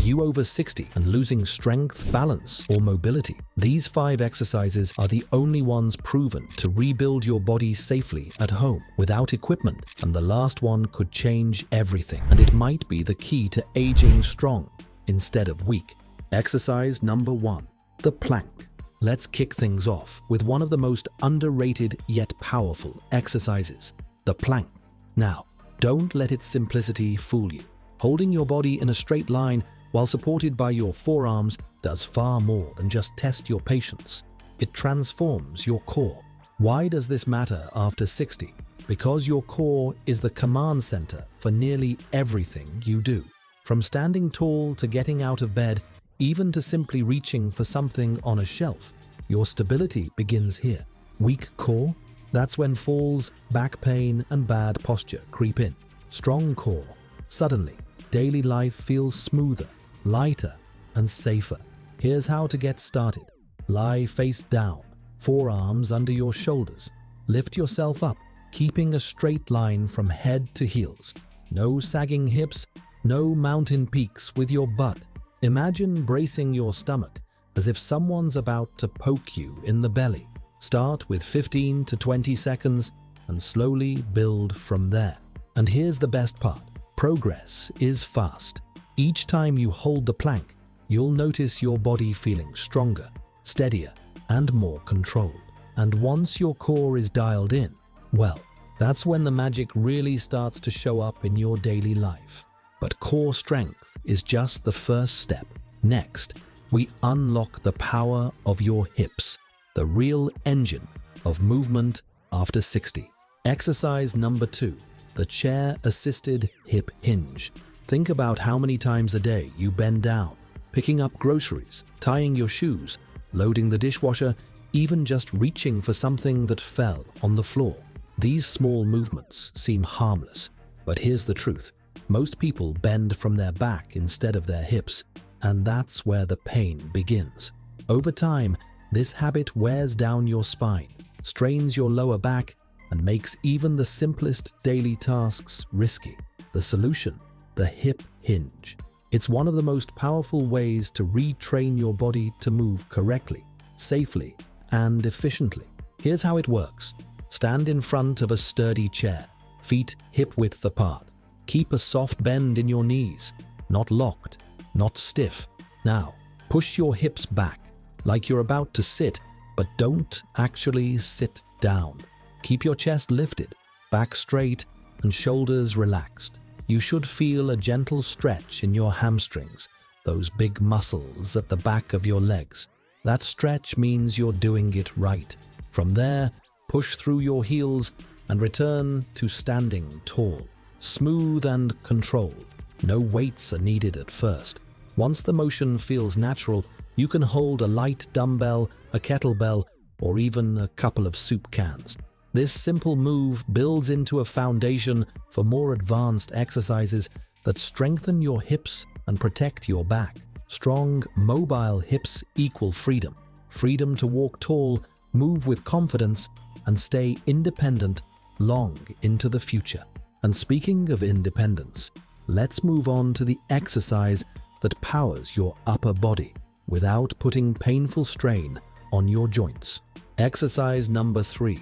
you over 60 and losing strength, balance, or mobility? These 5 exercises are the only ones proven to rebuild your body safely at home without equipment, and the last one could change everything, and it might be the key to aging strong instead of weak. Exercise number 1, the plank. Let's kick things off with one of the most underrated yet powerful exercises, the plank. Now, don't let its simplicity fool you. Holding your body in a straight line while supported by your forearms does far more than just test your patience. It transforms your core. Why does this matter after 60? Because your core is the command center for nearly everything you do. From standing tall to getting out of bed, even to simply reaching for something on a shelf, your stability begins here. Weak core? That's when falls, back pain, and bad posture creep in. Strong core? Suddenly, daily life feels smoother, lighter, and safer. Here's how to get started. Lie face down, forearms under your shoulders. Lift yourself up, keeping a straight line from head to heels. No sagging hips, no mountain peaks with your butt. Imagine bracing your stomach as if someone's about to poke you in the belly. Start with 15 to 20 seconds and slowly build from there. And here's the best part. Progress is fast. Each time you hold the plank, you'll notice your body feeling stronger, steadier, and more controlled. And once your core is dialed in, well, that's when the magic really starts to show up in your daily life. But core strength is just the first step. Next, we unlock the power of your hips, the real engine of movement after 60. Exercise number 2, the chair-assisted hip hinge. Think about how many times a day you bend down, picking up groceries, tying your shoes, loading the dishwasher, even just reaching for something that fell on the floor. These small movements seem harmless, but here's the truth. Most people bend from their back instead of their hips, and that's where the pain begins. Over time, this habit wears down your spine, strains your lower back, and makes even the simplest daily tasks risky. The solution? The hip hinge. It's one of the most powerful ways to retrain your body to move correctly, safely, and efficiently. Here's how it works. Stand in front of a sturdy chair, feet hip-width apart. Keep a soft bend in your knees, not locked, not stiff. Now, push your hips back, like you're about to sit, but don't actually sit down. Keep your chest lifted, back straight, and shoulders relaxed. You should feel a gentle stretch in your hamstrings, those big muscles at the back of your legs. That stretch means you're doing it right. From there, push through your heels and return to standing tall. Smooth and controlled. No weights are needed at first. Once the motion feels natural, you can hold a light dumbbell, a kettlebell, or even a couple of soup cans. This simple move builds into a foundation for more advanced exercises that strengthen your hips and protect your back. Strong, mobile hips equal freedom. Freedom to walk tall, move with confidence, and stay independent long into the future. And speaking of independence, let's move on to the exercise that powers your upper body without putting painful strain on your joints. Exercise number 3,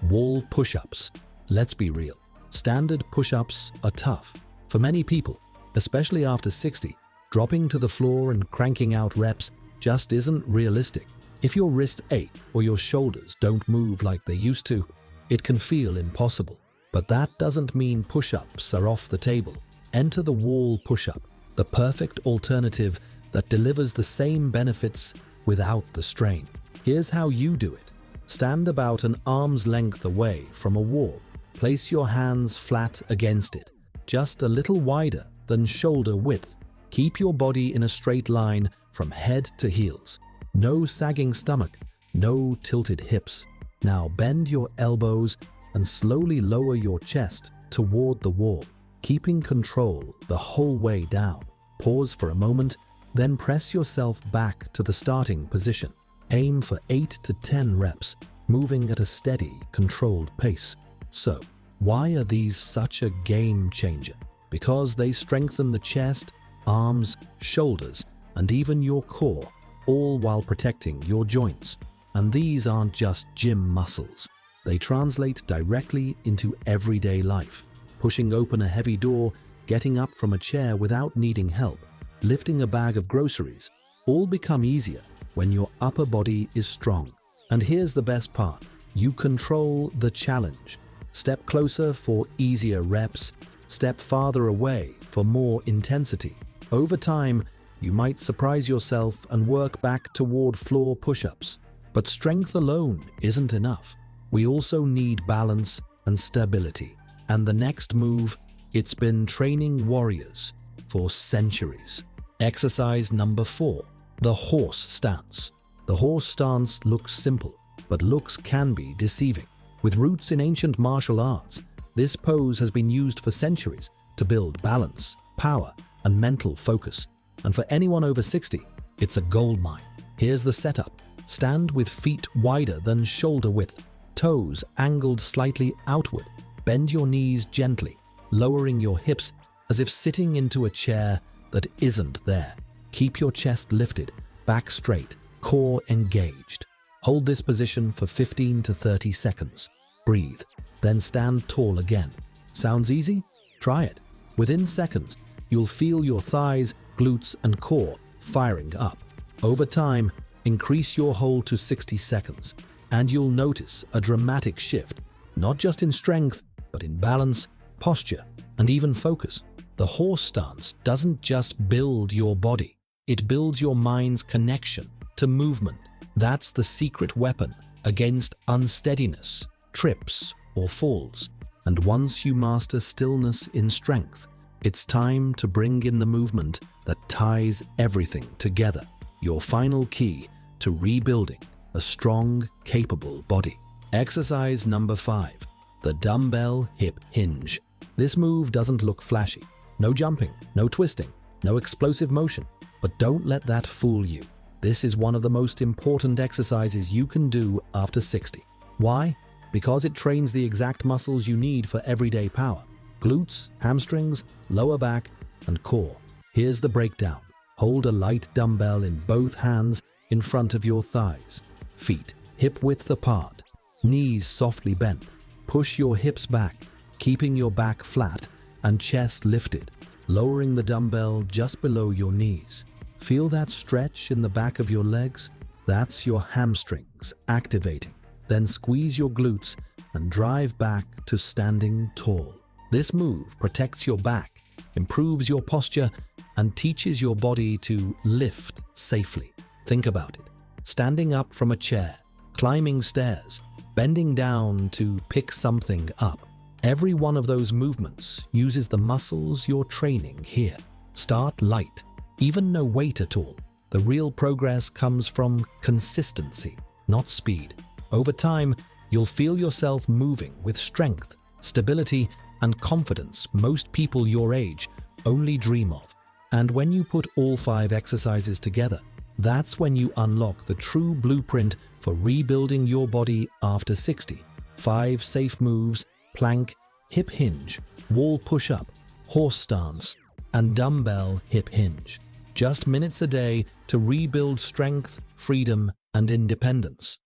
wall push-ups. Let's be real. Standard push-ups are tough. For many people, especially after 60, dropping to the floor and cranking out reps just isn't realistic. If your wrists ache or your shoulders don't move like they used to, it can feel impossible. But that doesn't mean push-ups are off the table. Enter the wall push-up, the perfect alternative that delivers the same benefits without the strain. Here's how you do it. Stand about an arm's length away from a wall. Place your hands flat against it, just a little wider than shoulder width. Keep your body in a straight line from head to heels. No sagging stomach, no tilted hips. Now bend your elbows and slowly lower your chest toward the wall, keeping control the whole way down. Pause for a moment, then press yourself back to the starting position. Aim for 8 to 10 reps, moving at a steady, controlled pace. So, why are these such a game changer? Because they strengthen the chest, arms, shoulders, and even your core, all while protecting your joints. And these aren't just gym muscles. They translate directly into everyday life. Pushing open a heavy door, getting up from a chair without needing help, lifting a bag of groceries, all become easier when your upper body is strong. And here's the best part. You control the challenge. Step closer for easier reps, step farther away for more intensity. Over time, you might surprise yourself and work back toward floor push-ups. But strength alone isn't enough. We also need balance and stability. And the next move, it's been training warriors for centuries. Exercise number 4, the horse stance. The horse stance looks simple, but looks can be deceiving. With roots in ancient martial arts, this pose has been used for centuries to build balance, power, and mental focus. And for anyone over 60, it's a goldmine. Here's the setup. Stand with feet wider than shoulder width, toes angled slightly outward. Bend your knees gently, lowering your hips as if sitting into a chair that isn't there. Keep your chest lifted, back straight, core engaged. Hold this position for 15 to 30 seconds. Breathe, then stand tall again. Sounds easy? Try it. Within seconds, you'll feel your thighs, glutes, and core firing up. Over time, increase your hold to 60 seconds, and you'll notice a dramatic shift, not just in strength, but in balance, posture, and even focus. The horse stance doesn't just build your body, it builds your mind's connection to movement. That's the secret weapon against unsteadiness, trips, or falls. And once you master stillness in strength, it's time to bring in the movement that ties everything together. Your final key to rebuilding a strong, capable body. Exercise number 5, the dumbbell hip hinge. This move doesn't look flashy. No jumping, no twisting, no explosive motion. But don't let that fool you. This is one of the most important exercises you can do after 60. Why? Because it trains the exact muscles you need for everyday power. Glutes, hamstrings, lower back, and core. Here's the breakdown. Hold a light dumbbell in both hands in front of your thighs. Feet hip width apart. Knees softly bent. Push your hips back, keeping your back flat and chest lifted, lowering the dumbbell just below your knees. Feel that stretch in the back of your legs? That's your hamstrings activating. Then squeeze your glutes and drive back to standing tall. This move protects your back, improves your posture, and teaches your body to lift safely. Think about it. Standing up from a chair, climbing stairs, bending down to pick something up. Every one of those movements uses the muscles you're training here. Start light, even no weight at all. The real progress comes from consistency, not speed. Over time, you'll feel yourself moving with strength, stability, and confidence most people your age only dream of. And when you put all 5 exercises together, that's when you unlock the true blueprint for rebuilding your body after 60. 5 safe moves: plank, hip hinge, wall push-up, horse stance, and dumbbell hip hinge. Just minutes a day to rebuild strength, freedom, and independence.